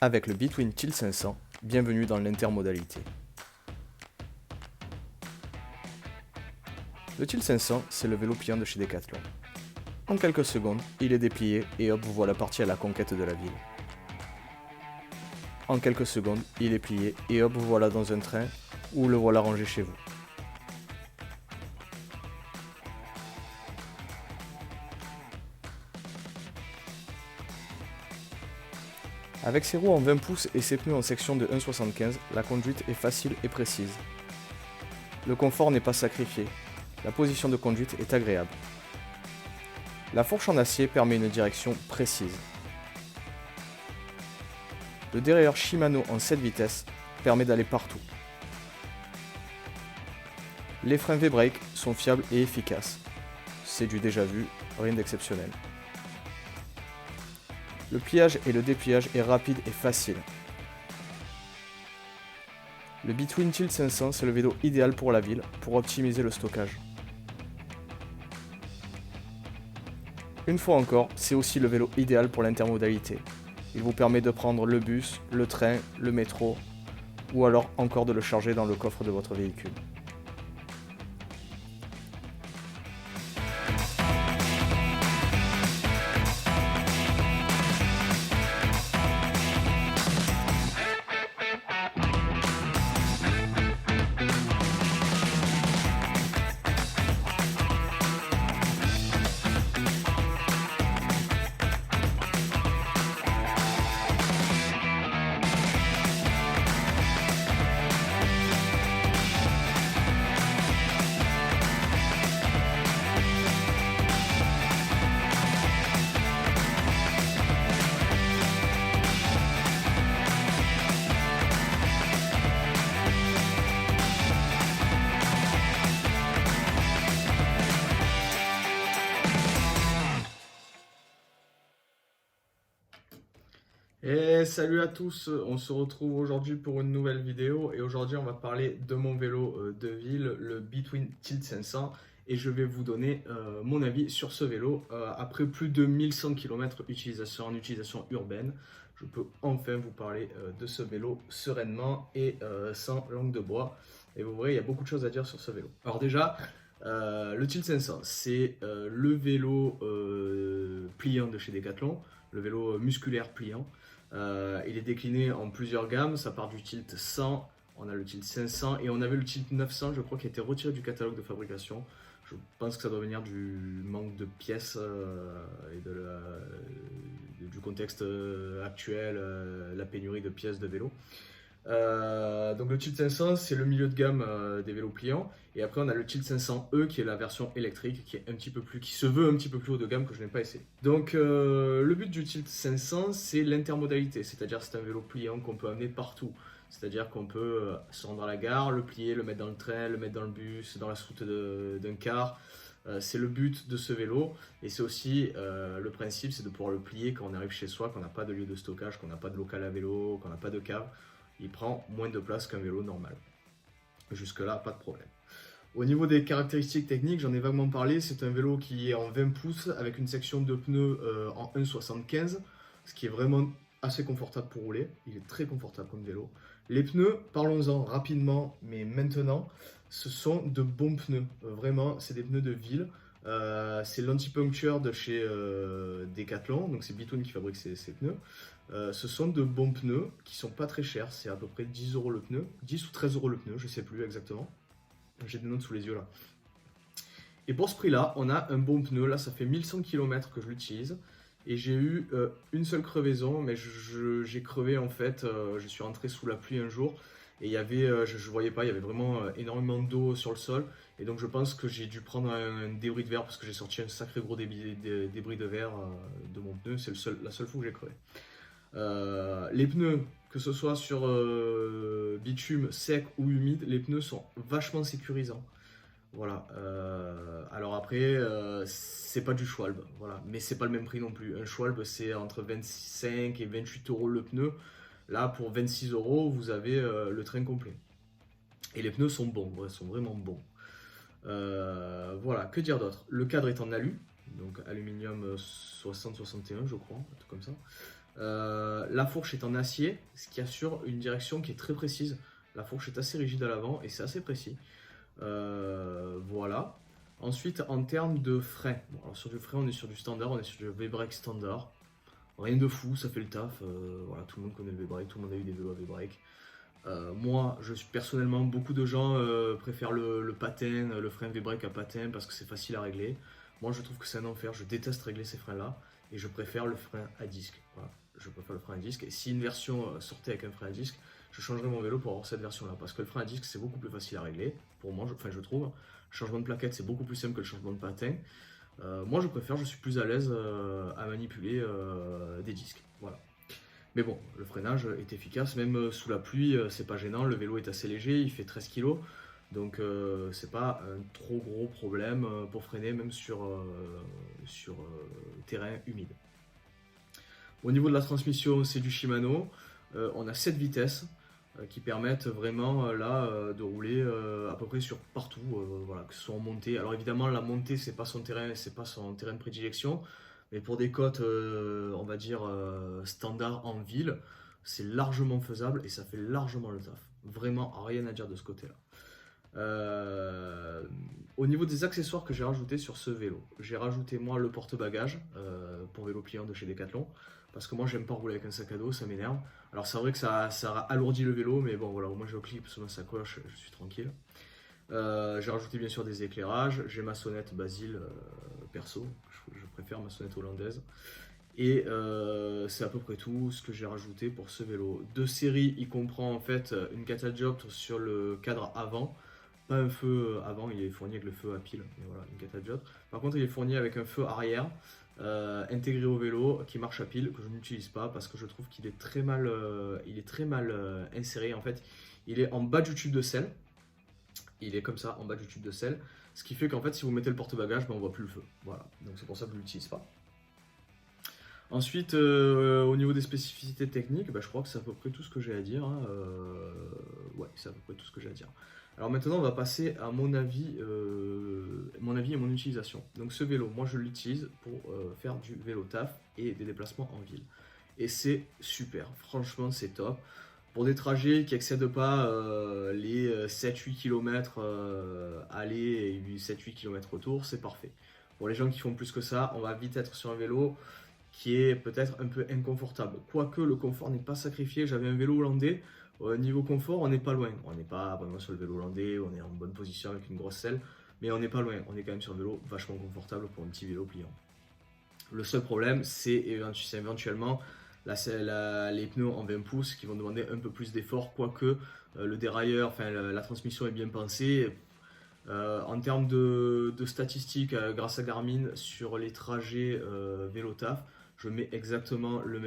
Avec le Between Tilt 500, bienvenue dans l'intermodalité. Le Tilt 500, c'est le vélo pliant de chez Decathlon. En quelques secondes, il est déplié et hop, vous voilà parti à la conquête de la ville. En quelques secondes, il est plié et hop, vous voilà dans un train ou le voilà rangé chez vous. Avec ses roues en 20 pouces et ses pneus en section de 1,75, la conduite est facile et précise. Le confort n'est pas sacrifié, la position de conduite est agréable. La fourche en acier permet une direction précise. Le dérailleur Shimano en 7 vitesses permet d'aller partout. Les freins V-Brake sont fiables et efficaces. C'est du déjà vu, rien d'exceptionnel. Le pliage et le dépliage est rapide et facile. Le Between Tilt 500, c'est le vélo idéal pour la ville, pour optimiser le stockage. Une fois encore, c'est aussi le vélo idéal pour l'intermodalité. Il vous permet de prendre le bus, le train, le métro, ou alors encore de le charger dans le coffre de votre véhicule. Et salut à tous, on se retrouve aujourd'hui pour une nouvelle vidéo et aujourd'hui on va parler de mon vélo de ville, le Between Tilt 500 et je vais vous donner mon avis sur ce vélo. Après plus de 1100 km en utilisation urbaine, je peux enfin vous parler de ce vélo sereinement et sans langue de bois. Et vous verrez, il y a beaucoup de choses à dire sur ce vélo. Alors déjà, le Tilt 500, c'est le vélo pliant de chez Decathlon, le vélo musculaire pliant. Il est décliné en plusieurs gammes, ça part du Tilt 100, on a le Tilt 500 et on avait le Tilt 900, je crois, qui a été retiré du catalogue de fabrication. Je pense que ça doit venir du manque de pièces et du contexte actuel, la pénurie de pièces de vélo. Donc le Tilt 500, c'est le milieu de gamme des vélos pliants, et après on a le Tilt 500E qui est la version électrique qui est qui se veut un petit peu plus haut de gamme, que je n'ai pas essayé. Donc le but du Tilt 500, c'est l'intermodalité, c'est-à-dire c'est un vélo pliant qu'on peut amener partout. C'est-à-dire qu'on peut se rendre à la gare, le plier, le mettre dans le train, le mettre dans le bus, dans la soute d'un car. C'est le but de ce vélo, et c'est aussi le principe, c'est de pouvoir le plier quand on arrive chez soi, qu'on n'a pas de lieu de stockage, qu'on n'a pas de local à vélo, qu'on n'a pas de cave. Il prend moins de place qu'un vélo normal. Jusque là, pas de problème. Au niveau des caractéristiques techniques, j'en ai vaguement parlé, c'est un vélo qui est en 20 pouces avec une section de pneus en 1,75, ce qui est vraiment assez confortable pour rouler. Il est très confortable comme vélo. Les pneus, parlons-en rapidement, mais maintenant, ce sont de bons pneus. Vraiment, c'est des pneus de ville. C'est l'anti-puncture de chez Decathlon, donc c'est Between qui fabrique ces pneus. Ce sont de bons pneus qui sont pas très chers, c'est à peu près 10 euros le pneu, 10 ou 13 euros le pneu, je sais plus exactement. J'ai des notes sous les yeux là. Et pour ce prix-là, on a un bon pneu. Là, ça fait 1100 km que je l'utilise. Et j'ai eu une seule crevaison, mais j'ai crevé en fait. Je suis rentré sous la pluie un jour et il y avait, je voyais pas, il y avait vraiment énormément d'eau sur le sol. Et donc je pense que j'ai dû prendre un débris de verre parce que j'ai sorti un sacré gros débris de verre de mon pneu. C'est la seule fois que j'ai crevé. Les pneus, que ce soit sur bitume sec ou humide, les pneus sont vachement sécurisants. Voilà. Alors après, c'est pas du Schwalbe, voilà, mais c'est pas le même prix non plus. Un Schwalbe, c'est entre 25 et 28 euros le pneu. Là, pour 26 euros, vous avez le train complet. Et les pneus sont bons, ouais, sont vraiment bons. Voilà, que dire d'autre? Le cadre est en alu, donc aluminium 60-61 je crois, un truc comme ça. La fourche est en acier, ce qui assure une direction qui est très précise. La fourche est assez rigide à l'avant et c'est assez précis. Voilà. Ensuite, en termes de frein, bon, alors sur du frein, on est sur du standard, on est sur du V-brake standard. Rien de fou, ça fait le taf. Voilà, tout le monde connaît le V-brake, tout le monde a eu des vélos à V-brake. Moi, je suis personnellement, beaucoup de gens préfèrent le patin, le frein V-brake à patin parce que c'est facile à régler. Moi, je trouve que c'est un enfer. Je déteste régler ces freins-là et je préfère le frein à disque. Voilà, je préfère le frein à disque. Et si une version sortait avec un frein à disque, je changerais mon vélo pour avoir cette version-là parce que le frein à disque c'est beaucoup plus facile à régler. Pour moi, je trouve. Le changement de plaquette c'est beaucoup plus simple que le changement de patin. Moi, je préfère. Je suis plus à l'aise à manipuler des disques. Voilà. Mais bon, le freinage est efficace, même sous la pluie, c'est pas gênant, le vélo est assez léger, il fait 13 kg, donc c'est pas un trop gros problème pour freiner, même sur terrain humide. Au niveau de la transmission, c'est du Shimano, on a 7 vitesses qui permettent vraiment là de rouler à peu près sur partout, voilà, que ce soit en montée. Alors évidemment, la montée, c'est pas son terrain de prédilection. Mais pour des côtes, on va dire, standard en ville, c'est largement faisable et ça fait largement le taf. Vraiment, rien à dire de ce côté-là. Au niveau des accessoires que j'ai rajoutés sur ce vélo, j'ai rajouté moi le porte-bagages pour vélo pliant de chez Decathlon. Parce que moi, j'aime pas rouler avec un sac à dos, ça m'énerve. Alors c'est vrai que ça alourdit le vélo, mais bon voilà, au moins je clip sur ma sacoche, je suis tranquille. J'ai rajouté bien sûr des éclairages, j'ai ma sonnette Basile perso, je préfère ma sonnette hollandaise. Et c'est à peu près tout ce que j'ai rajouté pour ce vélo. De série, il comprend en fait une catadioptre sur le cadre avant, pas un feu avant, il est fourni avec le feu à pile, mais voilà, une catadioptre. Par contre, il est fourni avec un feu arrière intégré au vélo qui marche à pile, que je n'utilise pas parce que je trouve qu'il est très mal, inséré. En fait, il est en bas du tube de selle. Il est comme ça en bas du tube de selle, ce qui fait qu'en fait si vous mettez le porte-bagages, ben, on voit plus le feu. Voilà, donc c'est pour ça que je ne l'utilise pas. Ensuite, au niveau des spécificités techniques, ben, je crois que c'est à peu près tout ce que j'ai à dire. Hein. Ouais, c'est à peu près tout ce que j'ai à dire. Alors maintenant, on va passer à mon avis et mon utilisation. Donc ce vélo, moi je l'utilise pour faire du vélo taf et des déplacements en ville. Et c'est super, franchement c'est top. Pour des trajets qui n'excèdent pas les 7-8 km aller et 7-8 km retour, c'est parfait. Pour les gens qui font plus que ça, on va vite être sur un vélo qui est peut-être un peu inconfortable. Quoique le confort n'est pas sacrifié, j'avais un vélo hollandais, niveau confort on n'est pas loin. On n'est pas vraiment sur le vélo hollandais, on est en bonne position avec une grosse selle, mais on n'est pas loin. On est quand même sur un vélo vachement confortable pour un petit vélo pliant. Le seul problème c'est éventuellement les pneus en 20 pouces qui vont demander un peu plus d'effort, quoique le dérailleur, enfin la transmission est bien pensée. En termes de statistiques, grâce à Garmin, sur les trajets vélo taf, je mets exactement la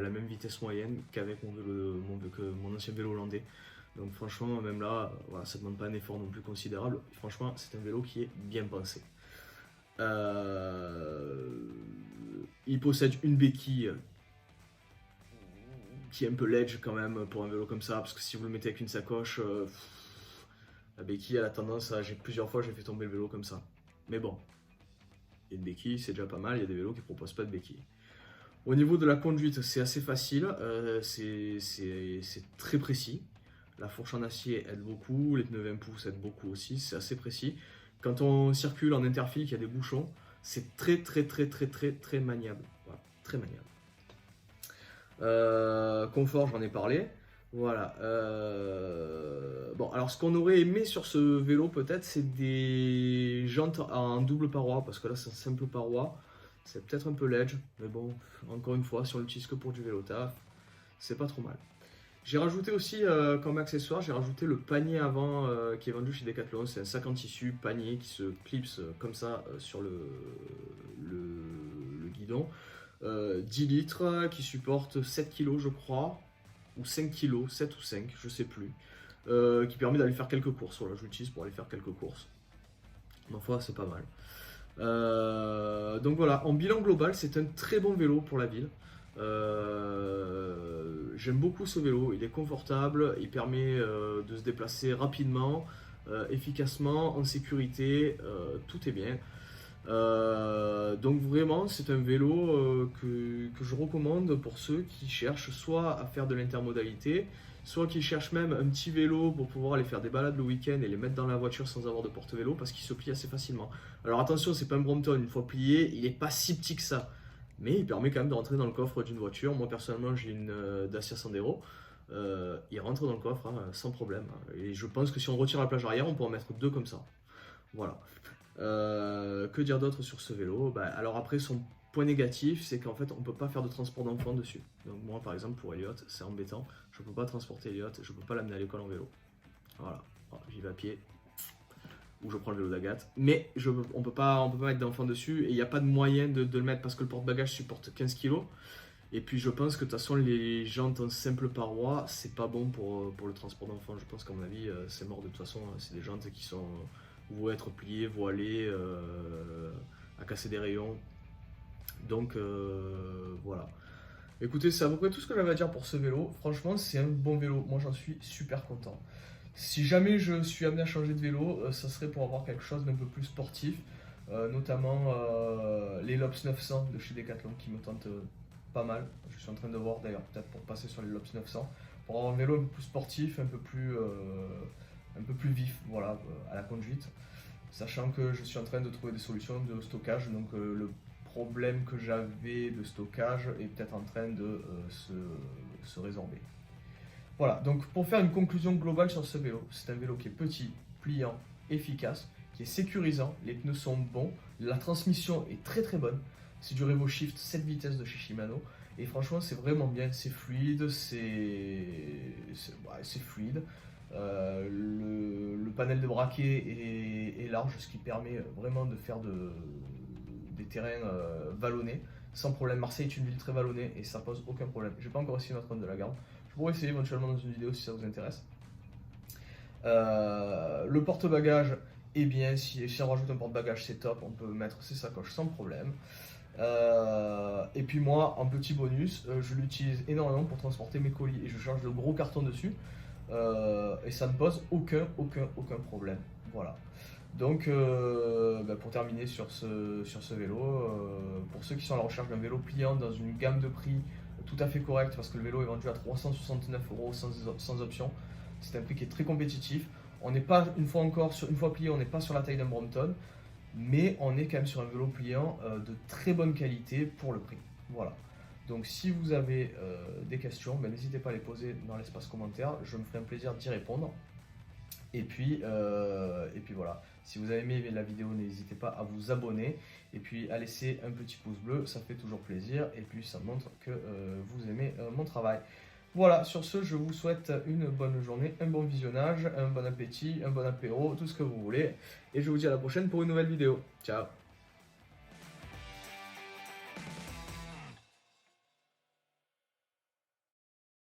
même vitesse moyenne qu'avec mon ancien vélo hollandais. Donc franchement, même là, voilà, ça ne demande pas un effort non plus considérable. Franchement, c'est un vélo qui est bien pensé. Il possède une béquille qui est un peu ledge quand même pour un vélo comme ça, parce que si vous le mettez avec une sacoche, la béquille a la tendance à... Plusieurs fois j'ai fait tomber le vélo comme ça. Mais bon, il y a une béquille, c'est déjà pas mal, il y a des vélos qui ne proposent pas de béquille. Au niveau de la conduite, c'est assez facile, c'est très précis. La fourche en acier aide beaucoup, les pneus 20 pouces aident beaucoup aussi, c'est assez précis. Quand on circule en interfile, qu'il y a des bouchons, c'est très maniable. Voilà, très maniable. Confort, j'en ai parlé. Voilà. Bon, alors ce qu'on aurait aimé sur ce vélo peut-être, c'est des jantes en double paroi, parce que là c'est un simple paroi. C'est peut-être un peu ledge, mais bon, encore une fois, si on l'utilise que pour du vélo taf, c'est pas trop mal. J'ai rajouté aussi comme accessoire, j'ai rajouté le panier avant qui est vendu chez Decathlon. C'est un sac en tissu panier qui se clipse comme ça sur le guidon. 10 litres qui supporte 7 kg je crois, ou 5 kg, 7 ou 5, je sais plus, qui permet d'aller faire quelques courses. Voilà, je l'utilise pour aller faire quelques courses. Ma foi, c'est pas mal. Donc voilà, en bilan global, c'est un très bon vélo pour la ville. J'aime beaucoup ce vélo, il est confortable, il permet de se déplacer rapidement, efficacement, en sécurité, tout est bien. Donc vraiment, c'est un vélo que je recommande pour ceux qui cherchent soit à faire de l'intermodalité, soit qui cherchent même un petit vélo pour pouvoir aller faire des balades le week-end et les mettre dans la voiture sans avoir de porte-vélo parce qu'il se plie assez facilement. Alors attention, c'est pas un Brompton, une fois plié, il est pas si petit que ça. Mais il permet quand même de rentrer dans le coffre d'une voiture. Moi personnellement, j'ai une Dacia Sandero. Il rentre dans le coffre hein, sans problème. Et je pense que si on retire la plage arrière, on peut en mettre deux comme ça. Voilà. Que dire d'autre sur ce vélo? Alors après, son point négatif, c'est qu'en fait, on peut pas faire de transport d'enfants dessus. Donc moi, par exemple, pour Elliot, c'est embêtant. Je peux pas transporter Elliot, je peux pas l'amener à l'école en vélo. Voilà, j'y vais à pied. Ou je prends le vélo d'Agathe. Mais on peut pas mettre d'enfants dessus et il n'y a pas de moyen de le mettre parce que le porte-bagages supporte 15 kg. Et puis je pense que de toute façon, les jantes en simple paroi, c'est pas bon pour le transport d'enfants. Je pense qu'à mon avis, c'est mort de toute façon. C'est des jantes qui sont vont être pliées, voilées, à casser des rayons. Donc voilà. Écoutez, c'est à peu près tout ce que j'avais à dire pour ce vélo. Franchement, c'est un bon vélo. Moi, j'en suis super content. Si jamais je suis amené à changer de vélo, ça serait pour avoir quelque chose d'un peu plus sportif. Notamment les Lops 900 de chez Decathlon qui me tentent pas mal. Je suis en train de voir d'ailleurs peut-être pour passer sur les Lops 900. Pour avoir un vélo un peu plus sportif, un peu plus vif, voilà, à la conduite. Sachant que je suis en train de trouver des solutions de stockage. Donc le problème que j'avais de stockage est peut-être en train de se résorber. Voilà, donc pour faire une conclusion globale sur ce vélo, c'est un vélo qui est petit, pliant, efficace, qui est sécurisant, les pneus sont bons, la transmission est très très bonne, c'est du RevoShift 7 vitesses de chez Shimano, et franchement c'est vraiment bien, c'est fluide, c'est fluide. Le panel de braquet est large, ce qui permet vraiment de faire des terrains vallonnés sans problème. Marseille est une ville très vallonnée et ça pose aucun problème. J'ai pas encore essayé notre Run de la Garde. Je pourrais essayer éventuellement dans une vidéo si ça vous intéresse. Le porte-bagages est bien. Si on rajoute un porte-bagages, c'est top. On peut mettre ses sacoches sans problème. Et puis moi, en petit bonus, je l'utilise énormément pour transporter mes colis et je charge de gros cartons dessus. Et ça ne pose aucun problème. Voilà. Donc, pour terminer sur ce vélo, pour ceux qui sont à la recherche d'un vélo pliant dans une gamme de prix tout à fait correcte, parce que le vélo est vendu à 369 € sans option, c'est un prix qui est très compétitif. On n'est pas, une fois plié, on n'est pas sur la taille d'un Brompton, mais on est quand même sur un vélo pliant de très bonne qualité pour le prix. Voilà. Donc si vous avez des questions, n'hésitez pas à les poser dans l'espace commentaire, je me ferai un plaisir d'y répondre. Et puis voilà, si vous avez aimé la vidéo, n'hésitez pas à vous abonner et puis à laisser un petit pouce bleu, ça fait toujours plaisir et puis ça montre que vous aimez mon travail. Voilà, sur ce, je vous souhaite une bonne journée, un bon visionnage, un bon appétit, un bon apéro, tout ce que vous voulez. Et je vous dis à la prochaine pour une nouvelle vidéo. Ciao!